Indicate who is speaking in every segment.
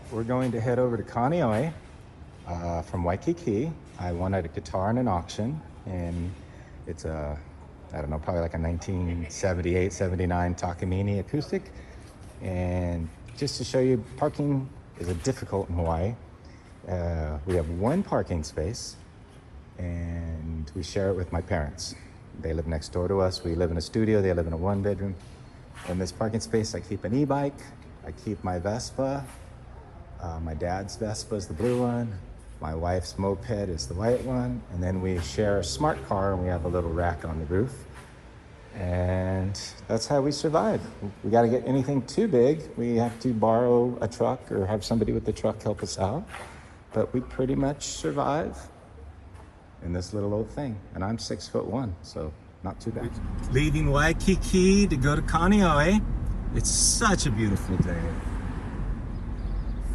Speaker 1: We're going to head over to Kaneohe from Waikiki. I won at a guitar in an auction, and it's a, I don't know, probably like a 1978, 79 Takamine acoustic. And just to show you, parking is difficult in Hawaii. We have one parking space, and we share it with my parents. They live next door to us. We live in a studio. They live in a one-bedroom. In this parking space, I keep an e-bike. I keep my Vespa. My dad's Vespa is the blue one. My wife's moped is the white one. And then we share a smart car, and we have a little rack on the roof. And that's how we survive. We got to get anything too big, we have to borrow a truck or have somebody with the truck help us out. But we pretty much survive in this little old thing. And I'm 6'1", so not too bad. Leaving Waikiki to go to Kaneohe. It's such a beautiful day.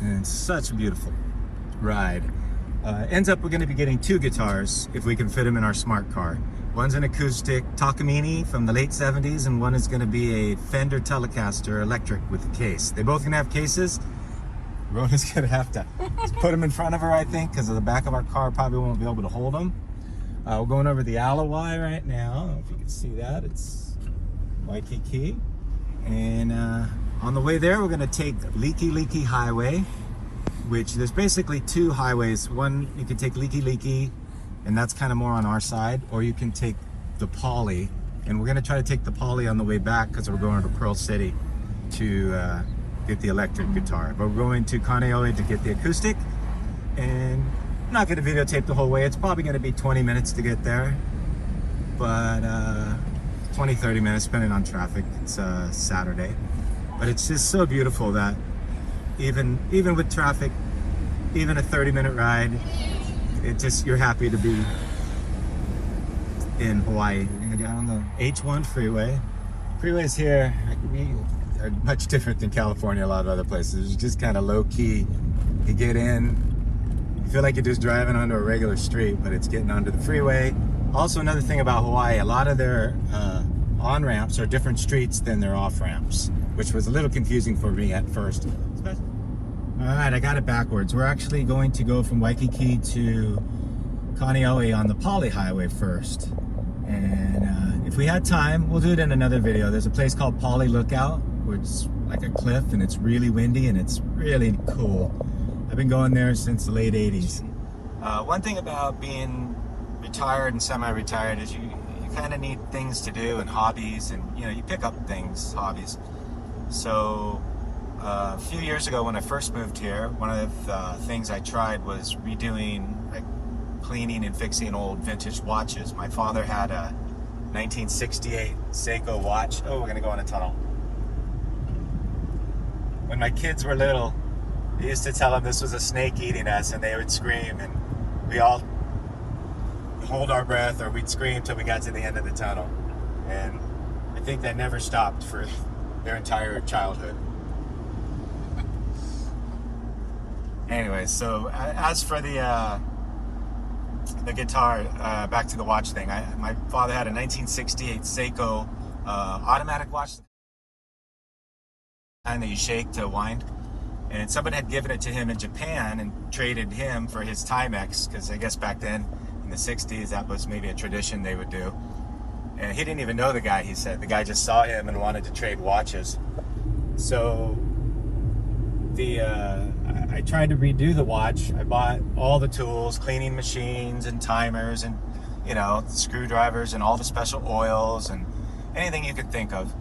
Speaker 1: And such a beautiful ride. Ends up we're going to be getting two guitars if we can fit them in our smart car. One's an acoustic Takamine from the late 70s, and one is going to be a Fender Telecaster electric with a case. They both going to have cases. Rhoda's going to have to put them in front of her, I think, because the back of our car probably won't be able to hold them. We're going over the Alawai right now. I don't know if you can see that. It's Waikiki. And on the way there, we're going to take Leaky Highway, which there's basically two highways. One, you can take Leaky, and that's kind of more on our side, or you can take the Poly. And we're going to try to take the Poly on the way back because we're going to Pearl City to get the electric guitar. But we're going to Kaneohe to get the acoustic, and I'm not going to videotape the whole way. It's probably going to be 20 minutes to get there, but 20-30 minutes depending on traffic. It's Saturday, but it's just so beautiful that even with traffic, even a 30-minute ride, it just, you're happy to be in Hawaii. You're down on the H1 freeway. Freeways here are much different than California, a lot of other places. It's just kind of low key. You get in, you feel like you're just driving onto a regular street, but it's getting onto the freeway. Also, another thing about Hawaii, a lot of their on-ramps are different streets than their off-ramps, which was a little confusing for me at first. All right, I got it backwards. We're actually going to go from Waikiki to Kaneohe on the Poly Highway first. And if we had time, we'll do it in another video. There's a place called Poly Lookout, which is like a cliff, and it's really windy and it's really cool. I've been going there since the late 80s. One thing about being retired and semi-retired is you kind of need things to do and hobbies, and you pick up things, hobbies. So a few years ago when I first moved here, one of the things I tried was redoing, like cleaning and fixing old vintage watches. My father had a 1968 Seiko watch. Oh, we're gonna go in a tunnel. When my kids were little, I used to tell them this was a snake eating us, and they would scream, and we all hold our breath, or we'd scream till we got to the end of the tunnel. And I think that never stopped for their entire childhood. Anyway, so as for the guitar, back to the watch thing. My father had a 1968 Seiko automatic watch, and that you shake to wind. And somebody had given it to him in Japan and traded him for his Timex, because I guess back then in the 60s that was maybe a tradition they would do. And he didn't even know the guy, he said. The guy just saw him and wanted to trade watches. So I tried to redo the watch. I bought all the tools, cleaning machines and timers and screwdrivers and all the special oils and anything you could think of,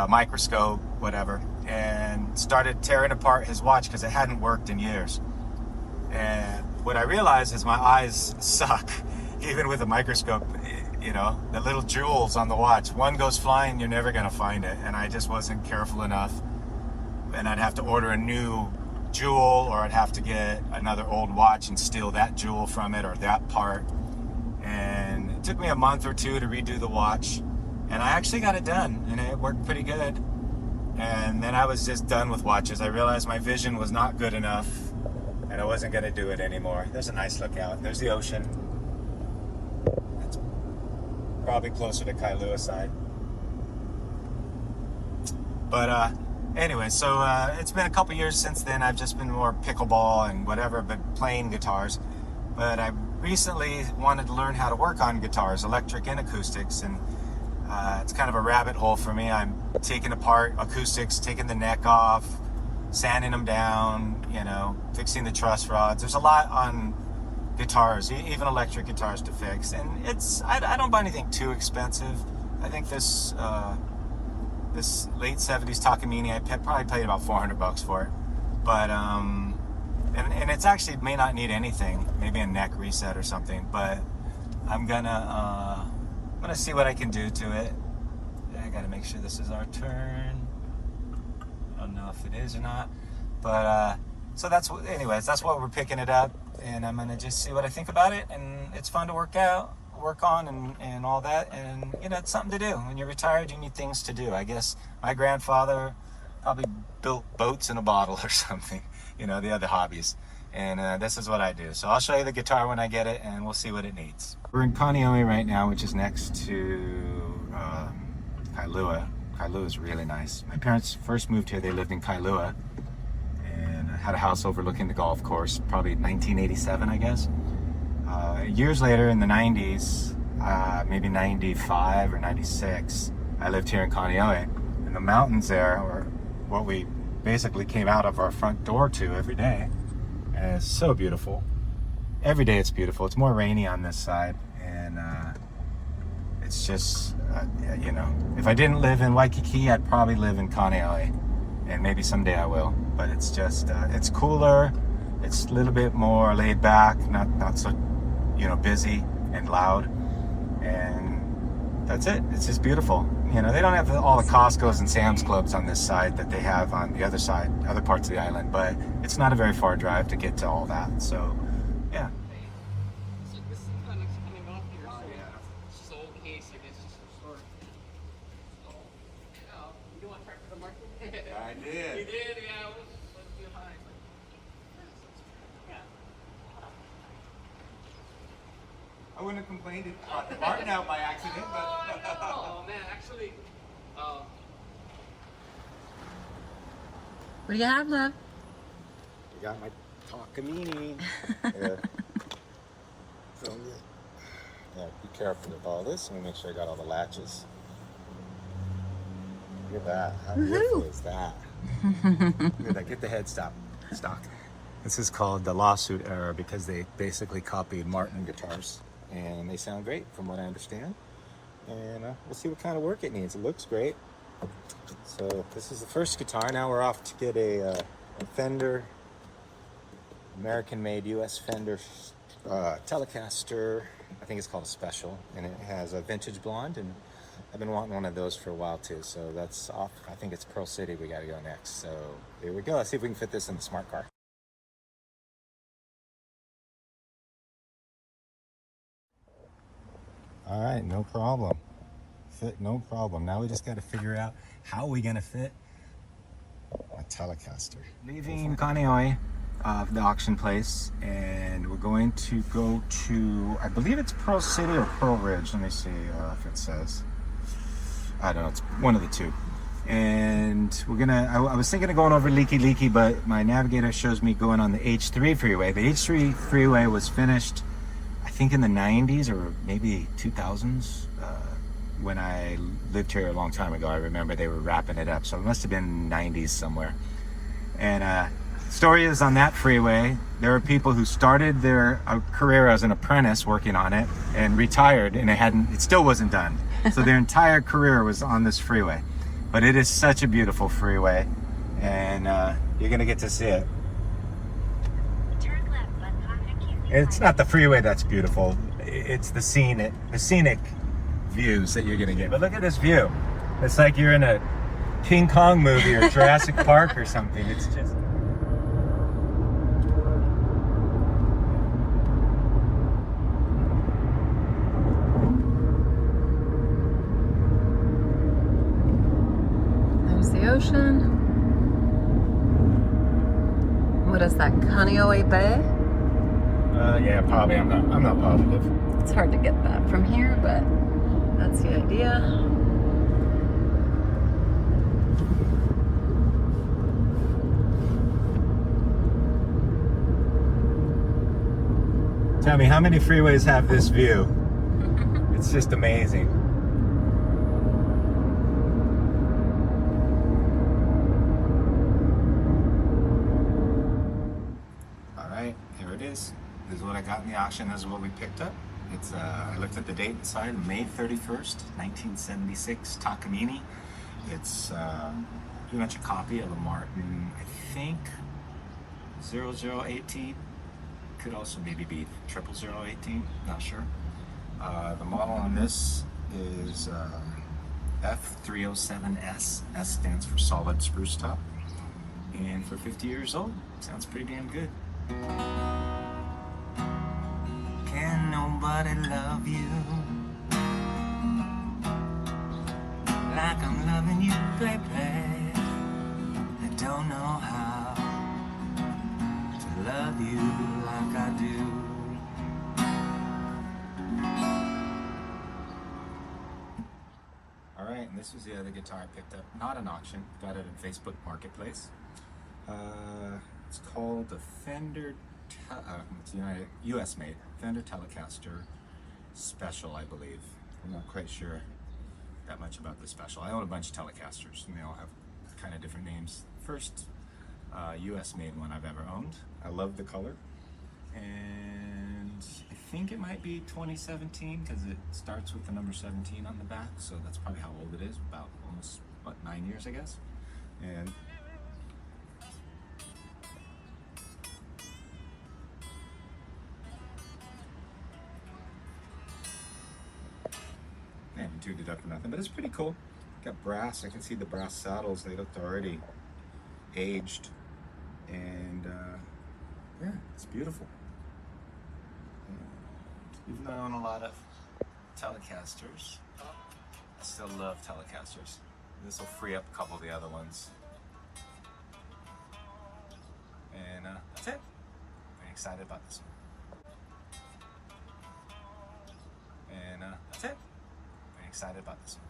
Speaker 1: microscope, whatever, and started tearing apart his watch because it hadn't worked in years. And what I realized is my eyes suck, even with a microscope. The little jewels on the watch, one goes flying, you're never gonna find it. And I just wasn't careful enough, and I'd have to order a new jewel, or I'd have to get another old watch and steal that jewel from it or that part. And it took me a month or two to redo the watch, and I actually got it done, and it worked pretty good. And then I was just done with watches. I realized my vision was not good enough, and I wasn't going to do it anymore. There's a nice lookout. There's the ocean. That's probably closer to Kailua side. But Anyway, so it's been a couple years since then. I've just been more pickleball and whatever, but playing guitars. But I recently wanted to learn how to work on guitars, electric and acoustics, and it's kind of a rabbit hole for me. I'm taking apart acoustics, taking the neck off, sanding them down, you know, fixing the truss rods. There's a lot on guitars, even electric guitars, to fix, and I don't buy anything too expensive. I think this late 70s Takamine, I probably paid about $400 for it, but and it's actually may not need anything, maybe a neck reset or something, but I'm gonna see what I can do to it. I gotta make sure this is our turn. I don't know if it is or not, but so anyways, that's what we're picking it up, and I'm gonna just see what I think about it. And it's fun to work on and all that, and you know, it's something to do. When you're retired, you need things to do. I guess my grandfather probably built boats in a bottle or something, you know, the other hobbies, and this is what I do. So I'll show you the guitar when I get it, and we'll see what it needs. We're in Kaneohe right now, which is next to Kailua. Kailua is really nice. My parents first moved here, they lived in Kailua, and had a house overlooking the golf course, probably 1987, I guess. Years later, in the 90s, maybe 95 or 96, I lived here in Kaneohe, and the mountains there are what we basically came out of our front door to every day, and it's so beautiful. Every day it's beautiful. It's more rainy on this side, and it's just, you know, if I didn't live in Waikiki, I'd probably live in Kaneohe, and maybe someday I will, but it's just, it's cooler, it's a little bit more laid back, not so, you know, busy and loud, and that's it. It's just beautiful. You know, they don't have all the Costco's and Sam's Clubs on this side that they have on the other side, other parts of the island, but it's not a very far drive to get to all that, so yeah.
Speaker 2: So this is kind of coming off here, so it's just old case, I guess, just for storage. So, yeah, you want to try for the market?
Speaker 1: I did.
Speaker 2: You did, yeah, it was too high. But, yeah.
Speaker 1: I wouldn't have complained if I brought the Martin out by accident, but
Speaker 2: Oh, man, actually,
Speaker 3: What do you have, love?
Speaker 1: I got my Takamine. Yeah. So, yeah, be careful with all this. Let me make sure I got all the latches. Look at that. How beautiful is that? Look at that. Get the headstock. This is called the lawsuit era because they basically copied Martin guitars, and they sound great from what I understand. And we'll see what kind of work it needs. It looks great. So this is the first guitar. Now we're off to get a Fender American made US Fender telecaster. I think it's called a Special, and it has a vintage blonde, and I've been wanting one of those for a while too. So that's off. I think it's Pearl City we got to go next. So here we go. Let's see if we can fit this in the smart car. All right, no problem. Fit, no problem. Now we just got to figure out how we're gonna fit a telecaster. Leaving Kaneohe, the auction place, and we're going to go to, I believe it's Pearl City or Pearl Ridge. Let me see if it says. I don't know. It's one of the two. And we're gonna. I was thinking of going over Leaky, but my navigator shows me going on the H3 freeway. The H3 freeway was finished, I think, in the 90s or maybe 2000s. When I lived here a long time ago, I remember they were wrapping it up. So it must have been 90s somewhere. And story is, on that freeway, there were people who started their career as an apprentice working on it and retired, and it still wasn't done. So their entire career was on this freeway. But it is such a beautiful freeway, and you're gonna get to see it. It's not the freeway that's beautiful, it's the scenic views that you're gonna get. But look at this view. It's like you're in a King Kong movie or Jurassic Park or something. It's just...
Speaker 3: There's the ocean. What is that, Kaneohe Bay?
Speaker 1: Yeah, probably. I'm not positive.
Speaker 3: It's hard to get that from here, but that's the idea.
Speaker 1: Tell me, how many freeways have this view? It's just amazing. All right, here it is. This is what I got in the auction. This is what we picked up. It's I looked at the date inside, May 31st, 1976, Takamine. It's pretty much a copy of a Martin, I think, 0018. Could also maybe be 00018, not sure. The model on this is F307S. S stands for solid spruce top. And for 50 years old, sounds pretty damn good. Can nobody love you like I'm loving you, baby? I don't know how to love you like I do. Alright, and this was the other guitar I picked up. Not an auction, got it in Facebook Marketplace. It's called the Fender, it's US made, Fender Telecaster Special, I believe. I'm not quite sure that much about the Special. I own a bunch of Telecasters, and they all have kind of different names. First US made one I've ever owned. I love the color, and I think it might be 2017 because it starts with the number 17 on the back, so that's probably how old it is, about almost, what, 9 years, I guess. And I haven't tuned it up or nothing, but it's pretty cool. Got brass. I can see the brass saddles. They looked already aged, and yeah, it's beautiful. Even though I own a lot of Telecasters, I still love Telecasters. This will free up a couple of the other ones, and that's it. Very excited about this one, and that's it. Very excited about this one.